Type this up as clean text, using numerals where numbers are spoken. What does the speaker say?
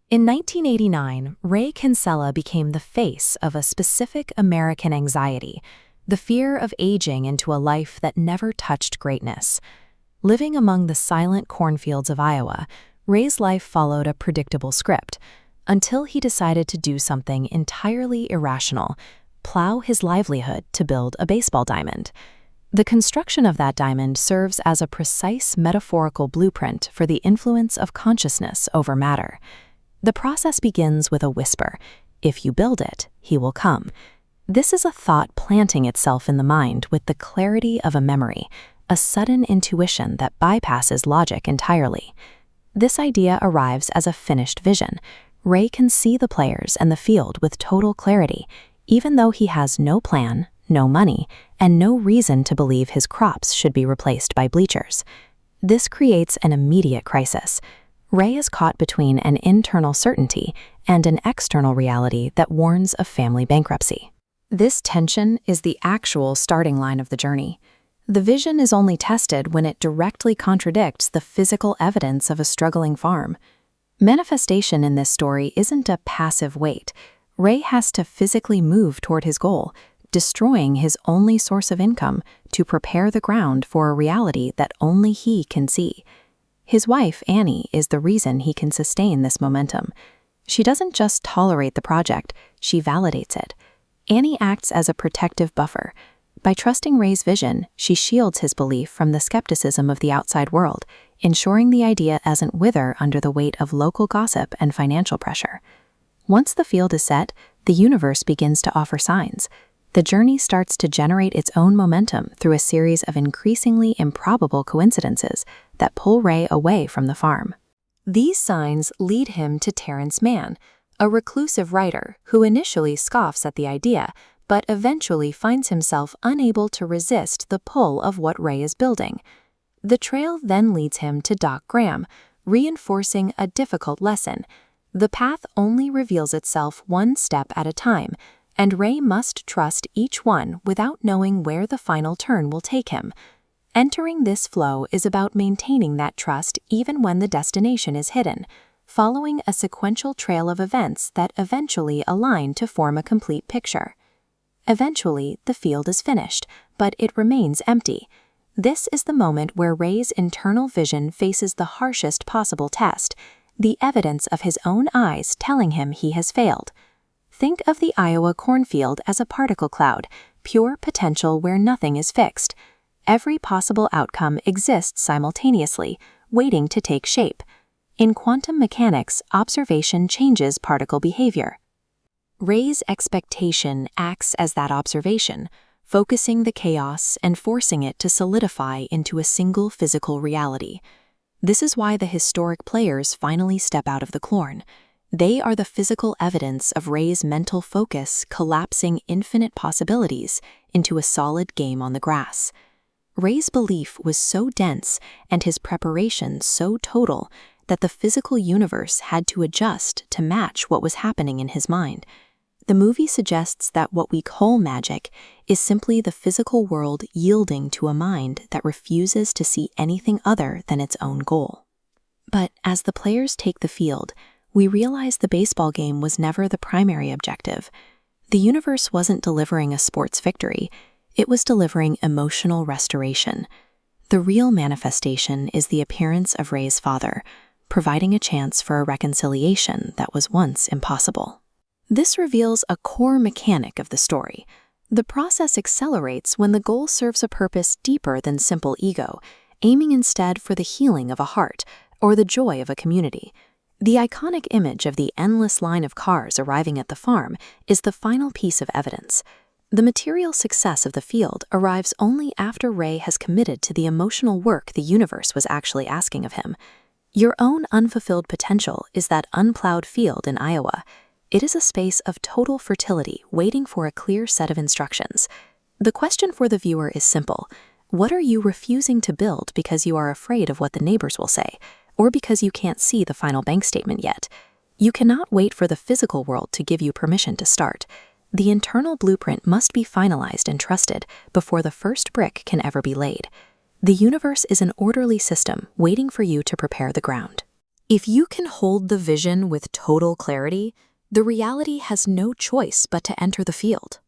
In 1989, Ray Kinsella became the face of a specific American anxiety, the fear of aging into a life that never touched greatness. Living among the silent cornfields of Iowa, Ray's life followed a predictable script, until he decided to do something entirely irrational: plow his livelihood to build a baseball diamond. The construction of that diamond serves as a precise metaphorical blueprint for the influence of consciousness over matter. The process begins with a whisper: "If you build it, he will come." This is a thought planting itself in the mind with the clarity of a memory, a sudden intuition that bypasses logic entirely. This idea arrives as a finished vision. Ray can see the players and the field with total clarity, even though he has no plan, no money, and no reason to believe his crops should be replaced by bleachers. This creates an immediate crisis. Ray is caught between an internal certainty and an external reality that warns of family bankruptcy. This tension is the actual starting line of the journey. The vision is only tested when it directly contradicts the physical evidence of a struggling farm. Manifestation in this story isn't a passive wait. Ray has to physically move toward his goal, destroying his only source of income to prepare the ground for a reality that only he can see. His wife, Annie, is the reason he can sustain this momentum. She doesn't just tolerate the project, she validates it. Annie acts as a protective buffer. By trusting Ray's vision, she shields his belief from the skepticism of the outside world, ensuring the idea doesn't wither under the weight of local gossip and financial pressure. Once the field is set, the universe begins to offer signs. The journey starts to generate its own momentum through a series of increasingly improbable coincidences that pull Ray away from the farm. These signs lead him to Terrence Mann, a reclusive writer who initially scoffs at the idea, but eventually finds himself unable to resist the pull of what Ray is building. The trail then leads him to Doc Graham, reinforcing a difficult lesson. The path only reveals itself one step at a time, and Ray must trust each one without knowing where the final turn will take him. Entering this flow is about maintaining that trust even when the destination is hidden, following a sequential trail of events that eventually align to form a complete picture. Eventually, the field is finished, but it remains empty. This is the moment where Ray's internal vision faces the harshest possible test, the evidence of his own eyes telling him he has failed. Think of the Iowa cornfield as a particle cloud, pure potential where nothing is fixed. Every possible outcome exists simultaneously, waiting to take shape. In quantum mechanics, observation changes particle behavior. Ray's expectation acts as that observation, focusing the chaos and forcing it to solidify into a single physical reality. This is why the historic players finally step out of the clorn. They are the physical evidence of Ray's mental focus collapsing infinite possibilities into a solid game on the grass. Ray's belief was so dense and his preparation so total that the physical universe had to adjust to match what was happening in his mind. The movie suggests that what we call magic is simply the physical world yielding to a mind that refuses to see anything other than its own goal. But as the players take the field, we realize the baseball game was never the primary objective. The universe wasn't delivering a sports victory, it was delivering emotional restoration. The real manifestation is the appearance of Ray's father, providing a chance for a reconciliation that was once impossible. This reveals a core mechanic of the story. The process accelerates when the goal serves a purpose deeper than simple ego, aiming instead for the healing of a heart or the joy of a community. The iconic image of the endless line of cars arriving at the farm is the final piece of evidence. The material success of the field arrives only after Ray has committed to the emotional work the universe was actually asking of him. Your own unfulfilled potential is that unplowed field in Iowa. It is a space of total fertility waiting for a clear set of instructions. The question for the viewer is simple. What are you refusing to build because you are afraid of what the neighbors will say, or because you can't see the final bank statement yet? You cannot wait for the physical world to give you permission to start. The internal blueprint must be finalized and trusted before the first brick can ever be laid. The universe is an orderly system waiting for you to prepare the ground. If you can hold the vision with total clarity, the reality has no choice but to enter the field.